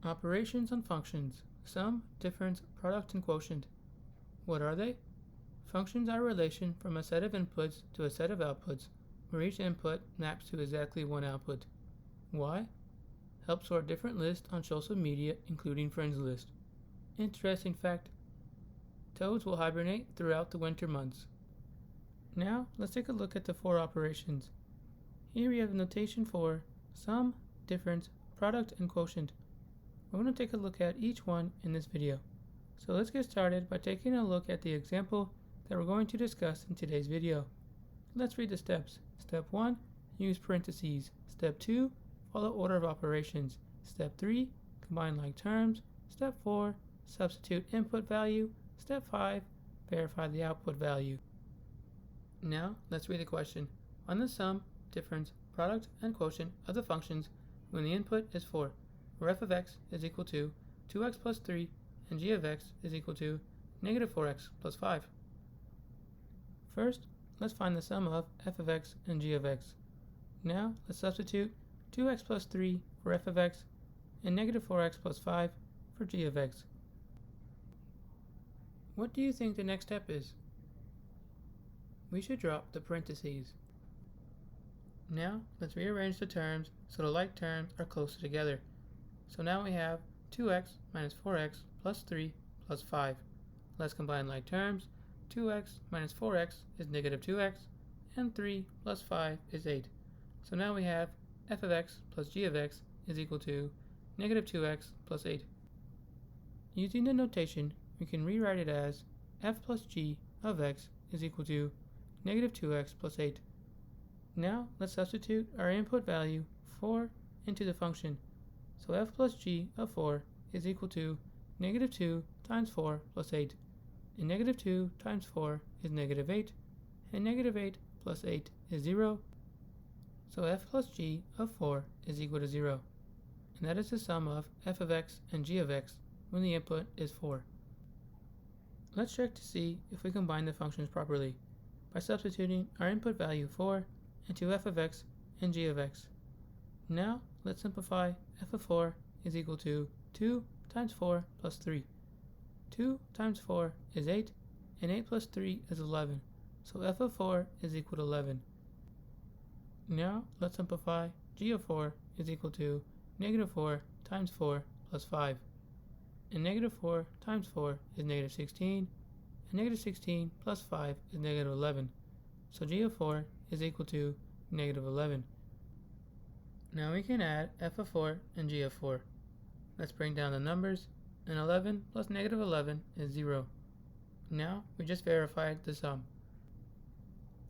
Operations on functions: sum, difference, product, and quotient. What are they? Functions are a relation from a set of inputs to a set of outputs, where each input maps to exactly one output. Why? Help sort different lists on social media, including friends list. Interesting fact: toads will hibernate throughout the winter months. Now, let's take a look at the four operations. Here we have the notation for sum, difference, product, and quotient. We're going to take a look at each one in this video. So let's get started by taking a look at the example that we're going to discuss in today's video. Let's read the steps. Step 1, use parentheses. Step 2, follow order of operations. Step 3, combine like terms. Step 4, substitute input value. Step 5, verify the output value. Now, let's read the question. Find the sum, difference, product, and quotient of the functions when the input is 4, where f of x is equal to 2x plus 3 and g of x is equal to negative 4x plus 5. First, let's find the sum of f of x and g of x. Now, let's substitute 2x plus 3 for f of x and negative 4x plus 5 for g of x. What do you think the next step is? We should drop the parentheses. Now, let's rearrange the terms so the like terms are closer together. So now we have 2x minus 4x plus 3 plus 5. Let's combine like terms. 2x minus 4x is negative 2x, and 3 plus 5 is 8. So now we have f of x plus g of x is equal to negative 2x plus 8. Using the notation, we can rewrite it as f plus g of x is equal to negative 2x plus 8. Now, let's substitute our input value 4 into the function. So f plus g of 4 is equal to negative 2 times 4 plus 8. And negative 2 times 4 is negative 8. And negative 8 plus 8 is 0. So f plus g of 4 is equal to 0. And that is the sum of f of x and g of x when the input is 4. Let's check to see if we combine the functions properly by substituting our input value 4 into f of x and g of x. Now, let's simplify. F of 4 is equal to 2 times 4 plus 3. 2 times 4 is 8, and 8 plus 3 is 11. So f of 4 is equal to 11. Now, let's simplify. G of 4 is equal to negative 4 times 4 plus 5. And negative 4 times 4 is negative 16, and negative 16 plus 5 is negative 11. So g of 4 is equal to negative 11. Now we can add f of 4 and g of 4. Let's bring down the numbers, and 11 plus negative 11 is 0. Now we just verified the sum.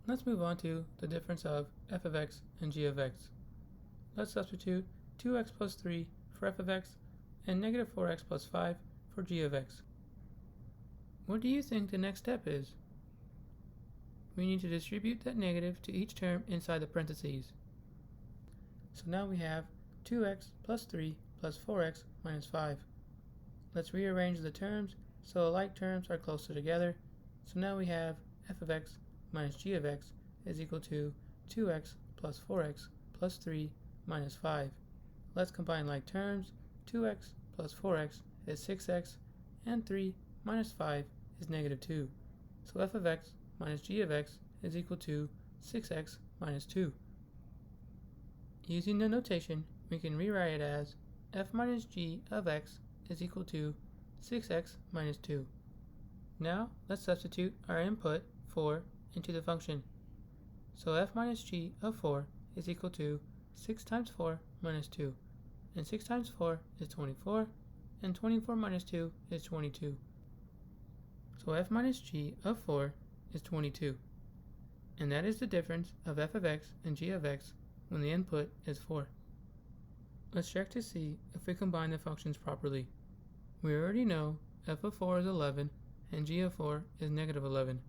Let's move on to the difference of f of x and g of x. Let's substitute 2x plus 3 for f of x and negative 4x plus 5 for g of x. What do you think the next step is? We need to distribute that negative to each term inside the parentheses. So now we have 2x plus 3 plus 4x minus 5. Let's rearrange the terms so the like terms are closer together. So now we have f of x minus g of x is equal to 2x plus 4x plus 3 minus 5. Let's combine like terms. 2x plus 4x is 6x, and 3 minus 5 is negative 2. So f of x minus g of x is equal to 6x minus 2. Using the notation, we can rewrite it as f minus g of x is equal to 6x minus 2. Now, let's substitute our input 4 into the function. So f minus g of 4 is equal to 6 times 4 minus 2. And 6 times 4 is 24, and 24 minus 2 is 22. So f minus g of 4 is 22. And that is the difference of f of x and g of x when the input is 4. Let's check to see if we combine the functions properly. We already know f of 4 is 11 and g of 4 is negative 11.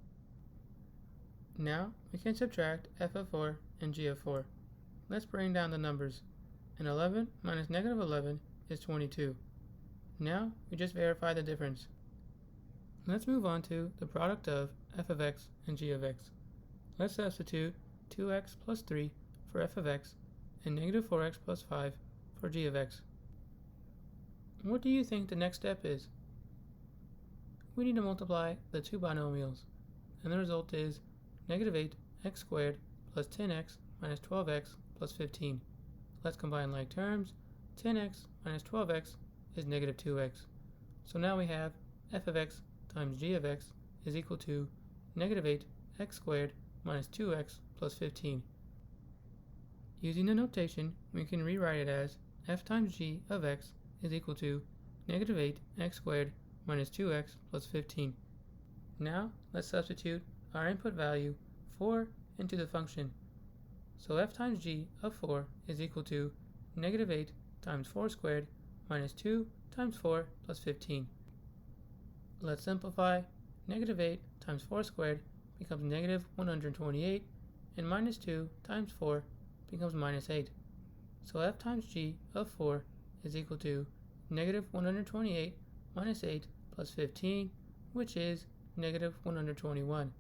Now we can subtract f of 4 and g of 4. Let's bring down the numbers. And 11 minus negative 11 is 22. Now we just verify the difference. Let's move on to the product of f of x and g of x. Let's substitute 2x plus 3 for f of x and negative 4x plus 5 for g of x. What do you think the next step is? We need to multiply the two binomials, and the result is negative 8x squared plus 10x minus 12x plus 15. Let's combine like terms. 10x minus 12x is negative 2x. So now we have f of x times g of x is equal to negative 8x squared minus 2x plus 15. Using the notation, we can rewrite it as f times g of x is equal to negative 8x squared minus 2x plus 15. Now, let's substitute our input value 4 into the function. So f times g of 4 is equal to negative 8 times 4 squared minus 2 times 4 plus 15. Let's simplify. Negative 8 times 4 squared becomes negative 128, and minus 2 times 4 becomes minus 8. So f times g of 4 is equal to negative 128 minus 8 plus 15, which is negative 121.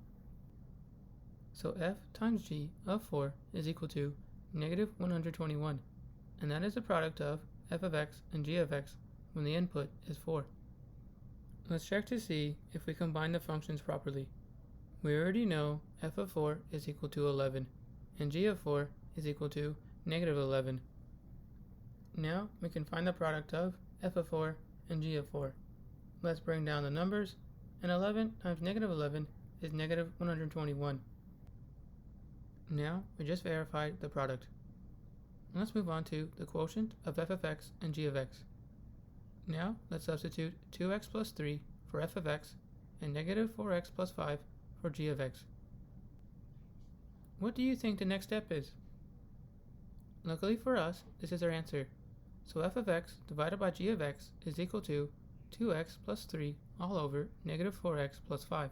So f times g of 4 is equal to negative 121, and that is the product of f of x and g of x when the input is 4. Let's check to see if we combine the functions properly. We already know f of 4 is equal to 11, and g of 4 is equal to negative 11. Now we can find the product of f of 4 and g of 4. Let's bring down the numbers, and 11 times negative 11 is negative 121. Now we just verified the product. Let's move on to the quotient of f of x and g of x. Now let's substitute 2x plus 3 for f of x and negative 4x plus 5 for g of x. What do you think the next step is? Luckily for us, this is our answer. So f of x divided by g of x is equal to 2x plus 3 all over negative 4x plus 5.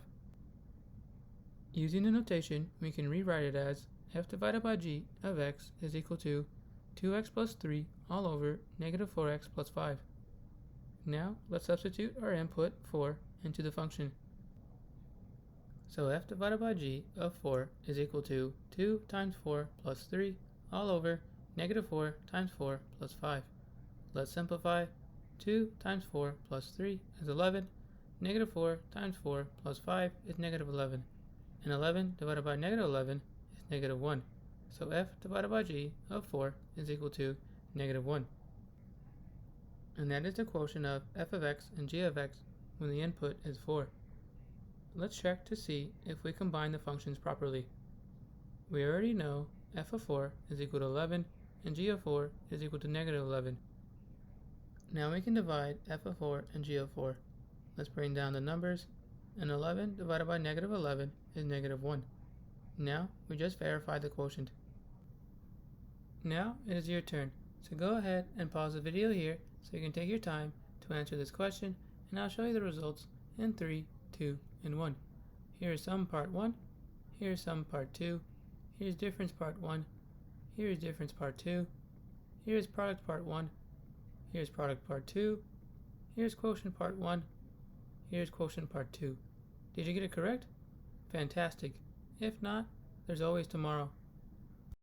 Using the notation, we can rewrite it as f divided by g of x is equal to 2x plus 3 all over negative 4x plus 5. Now, let's substitute our input 4 into the function. So f divided by g of 4 is equal to 2 times 4 plus 3 all over negative 4 times 4 plus 5. Let's simplify. 2 times 4 plus 3 is 11. Negative 4 times 4 plus 5 is negative 11. And 11 divided by negative 11 is negative 1. So f divided by g of 4 is equal to negative 1. And that is the quotient of f of x and g of x when the input is 4. Let's check to see if we combine the functions properly. We already know f of 4 is equal to 11 and g of 4 is equal to negative 11. Now we can divide f of 4 and g of 4. Let's bring down the numbers, and 11 divided by negative 11 is negative 1. Now we just verified the quotient. Now it is your turn, so go ahead and pause the video here so you can take your time to answer this question, and I'll show you the results in 3, 2, and 1. Here is sum part 1, here is sum part 2, here is difference part 1, here is difference part 2, here is product part 1, here's product part 2, here's quotient part 1, here's quotient part 2. Did you get it correct? Fantastic. If not, there's always tomorrow.